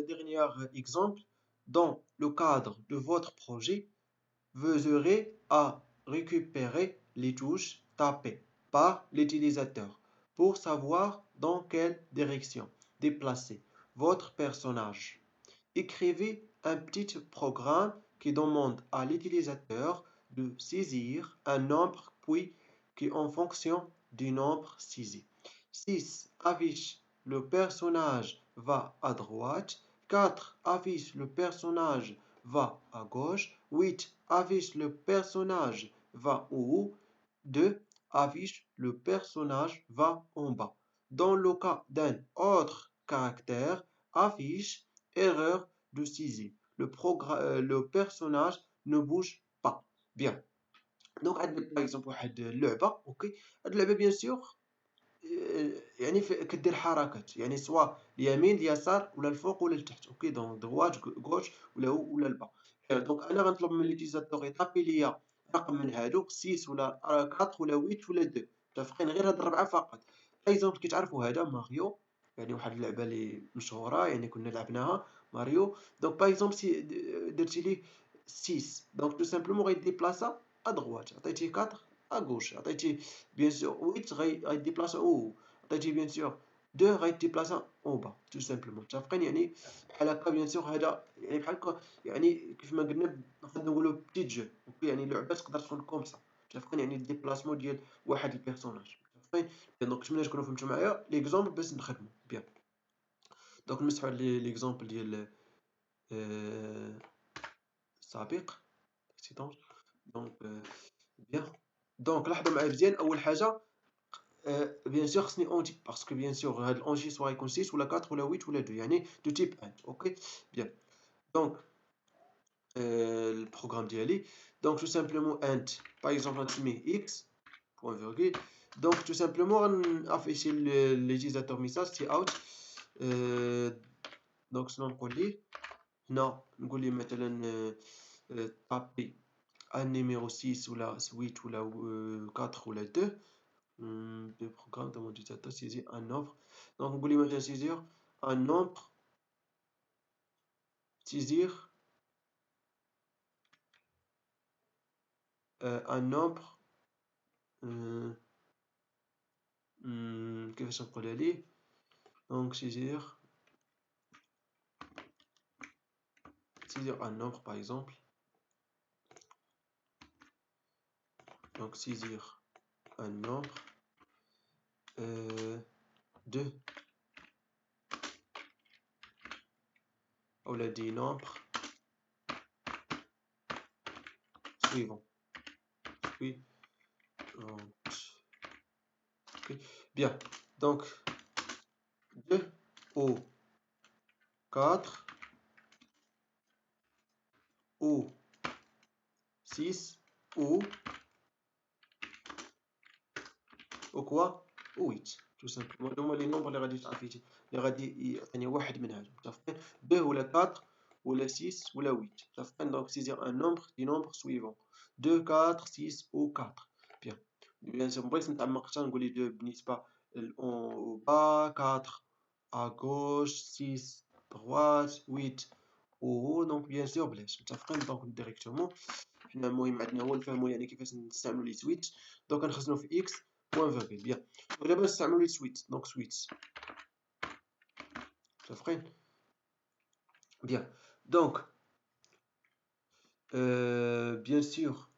dernier exemple, dans le cadre de votre projet, vous aurez à récupérer les touches tapées par l'utilisateur pour savoir dans quelle direction déplacer votre personnage. Écrivez un petit programme qui demande à l'utilisateur de saisir un nombre puis qui en fonction du nombre saisi. 6 affiche le personnage va à droite, 4 affiche le personnage va à gauche, 8 affiche le personnage va en haut, 2 affiche le personnage va en bas. Dans le cas d'un autre caractère, affiche erreur de saisie. Le personnage ne bouge pas. Bien. Donc, par exemple, واحد اللعبة اوكي هاد اللعبة بيان سور يعني كدير حركات يعني سواء اليمين اليسار ولا الفوق ولا التحت اوكي دونك دغوات غوش ولا هو ولا البا دونك انا غنطلب من ليتيزاتور يطابي ليا رقم من هادو 6 ولا 4 ولا 8 ولا 2 متفقين غير هاد الربعه فقط. اكزومبل كي تعرفوا هذا ماريو يعني واحد اللعبه اللي مشهوره يعني كنا لعبناها ماريو. دونك باغ اكزومبل سي درتي لي 6 دونك تو سامبلومون غيديبلاصا ادغوات عطيتيه 4 اغوش عطيتيه بيان سور 8 غيديبلاصا او عطيتيه بيان سور 2 غيديبلاصا اون با تو سامبلومون متفقين يعني بحال هكا بيان سور هذا يعني بحال هكا يعني كيف ما قلنا نقدر نقولوا بتيت جو اوكي يعني لعبه تقدر تكون كوم سا متفقين يعني الديبلاسمون ديال واحد البيرسوناج متفقين. دونك نتمنى تكونوا فهمتوا معايا ليكزومبل باش نخدموا بيان. دونك نمسحوا ليكزومبل ديال السابق دونك بيان. دونك لاحظوا معايا مزيان اول حاجه بيان سور خصني اونتي باسكو بيان سور هاد الاونتي سوا يكون 6 ولا 4 ولا 8 ولا 2 يعني دو تيب 1 اوكي بيان. دونك البروغرام ديالي دونك تو سامبلومون انت باغ اكزومبل غنسميه اكس بوان فيرغول دونك تو سامبلومون غنافيشي ليتيزاتور ميساج تي اوت. دونك شنو نقول ليه هنا نقول ليه مثلا طابي ان نيميرو 6 ولا 8 ولا 4 ولا 2 de programme dans mon utilisateur saisir un nombre. Donc, vous voulez maintenant saisir un nombre, saisir un nombre. كيفاش نقولها ليه donc saisir un nombre par exemple. Donc saisir un nombre de ou des nombres suivants. Oui. Okay. Bien. Donc 2 ou 4 ou 6 ou quoi ou 8 tout simplement. هما لي نومبر اللي غادي تعرفي اللي غادي يعطيني واحد من هادو متفقين 2 ولا 4 ولا 6 ولا 8 متفقين. دونك سيزير ان نومبر دي نومبر سويفون 2 4 6 ou 4 بيان. بيان سور مبغيتش نتعمق حتى نقول لي 2 بالنسبه او با 4 à gauche 6 droite 8 او دونك بيان سور بلاش متفقين. دونك ديريكتومون حنا المهم عندنا هو نفهمو يعني كيفاش نستعملو لي سويتش دونك غنخزنو في اكس بوان فيرغول بيان. ودابا نستعملو لي سويتش دونك سويتش متفقين بيان. دونك بيان سور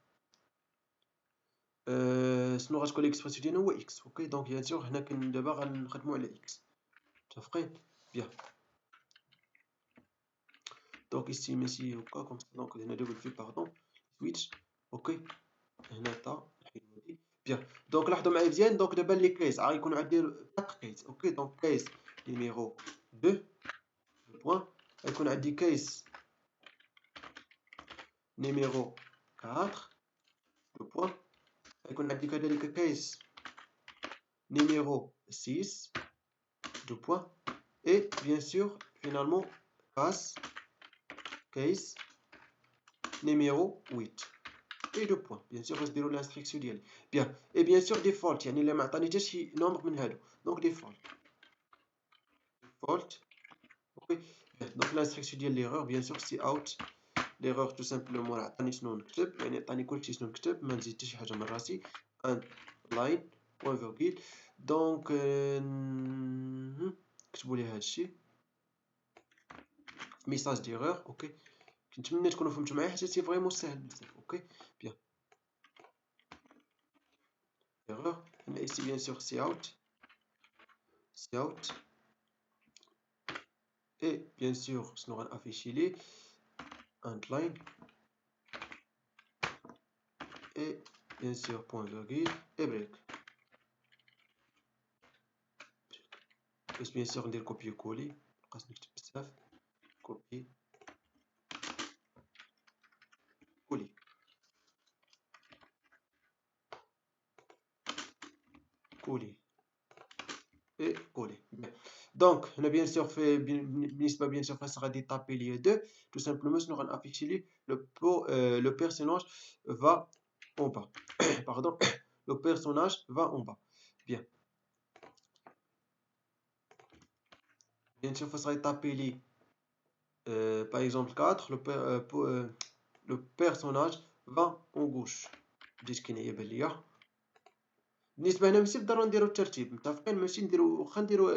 شنو غتكون ليكسبرسيون ديالنا هو اكس اوكي دونك بيان سور هنا كاين دابا غنخدمو على اكس متفقين بيان. دونك استيميتي هكا كوم دونك هنا دوبل في باردون سويتش اوكي هنا تا نحيدو هادي بيان. دونك لاحظوا معايا مزيان دونك دابا لي كيس غيكونوا عندي 4 كيس اوكي دونك كيس نيميرو 2 بوان غيكون عندي كيس نيميرو 4 دو بوان غيكون عندي كذلك كيس نيميرو 6 دو بوان اي بيان سور فينالمون كيس نيميرو 8 اي دو بوان بيان سور باش نديرو الانستركسيون ديالي بيان. اي بيان سور ديفولت يعني الا ما عطاني حتى شي نومبر من هادو دونك ديفولت اوكي. دونك l'instruction ديال l'erreur bien sûr سي اوت. l'erreur tout simplement راه عطاني شنو نكتب، يعني عطاني كلشي شنو نكتب، ما نزيد حتى شي حاجه من راسي. ان لاين بوين فيرغيل. دونك كتبوا لي هادشي ميساج ديرور. اوكي، كنتمنى تكونوا فهمتوا معايا حيت سي فريمون ساهل بزاف. اوكي بيان. erreur هنا ici bien sûr سي اوت et bien sûr شنو غنافيشي ليه line et bien sûr point virgule et break. باش bien sûr ندير copier coller مابقاش نكتب بزاف. copier coller coller et coller. دونك هنا bien sûr في بالنسبه bien sûr فاش غادي طابي ليا 2 tout simplement شنو غنافيشي ليه le personnage va en bas. Pardon, le personnage va en bas. Bien. Bien sûr, il faudrait taper les, par exemple 4, le personnage va en gauche. بالنسبه هنا ماشي بالضروره نديرو الترتيب، متفقين؟ ماشي نديرو، واخا نديرو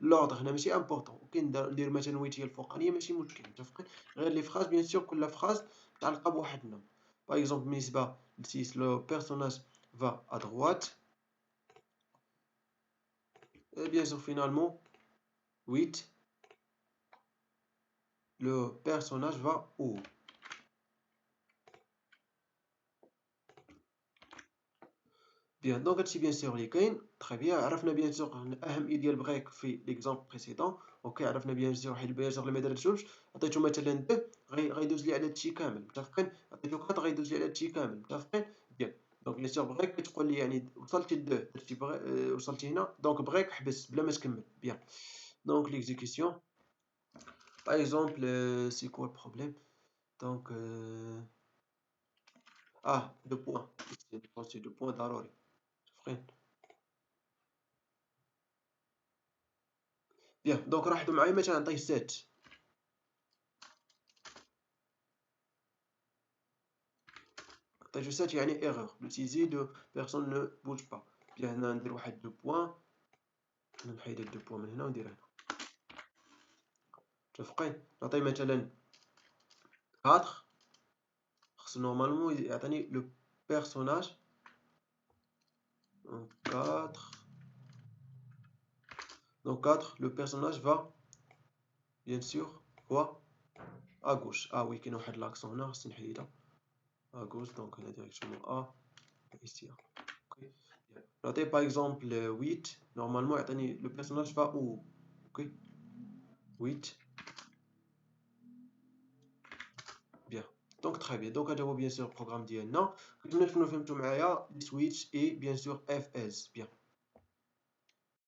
لوردر هنا ماشي امبورطون. اوكي، ندير مثلا ويتيه الفوقانيه ماشي مشكل، متفقين؟ غير لي فراز بيان سور كل فراز متعلقه بواحد النوع. باغ اكزومبل بالنسبه ل 6 لو بيرسوناج va à droite. Et bien sûr, finalement, 8, le personnage va où? Bien, donc هادشي bien sûr اللي كاين. très bien. عرفنا bien sûr اهم اي ديال بغيك في ليكزامبل بريسيدون. اوكي، عرفنا bien sûr حيت bien sûr اللي ما درتوش عطيتو مثلا 2 غيدوز لي على هادشي كامل، متفقين؟ عطيتو 4 غيدوز لي على هادشي كامل، متفقين؟ بيان. دونك bien sûr بغيك تقول لي يعني وصلتي ل 2 درتي وصلتي هنا، دونك بغيك حبس بلا ما تكمل. بيان. دونك ليكزيكسيون par exemple c'est quoi le problème؟ donc deux points. C'est deux points ضروري. متفقين؟ بيان. دونك لاحظوا معايا مثلا نعطيه 7. عطيتو 7 يعني ايرور. l'utiliser de personne ne bouge pas. بيان. هنا ندير واحد دو بوان، نحيد هاد دو بوان من هنا وندير هنا. متفقين؟ نعطيه مثلا 4. خصو نورمالمون يعطيني لو بيرسوناج 4. donc 4 le personnage va bien sûr quoi à gauche. oui كاين واحد لاكسون هنا خصني نحيدها à gauche. donc هنا directement A ici. ok. نعطيه par exemple 8 normalement يعطيني le personnage va où. ok 8. bien. donc très bien. donc هذا هو bien sûr البروغرام ديالنا. كنتمنى تكونوا فهمتوا معايا switch et bien sûr fs. bien.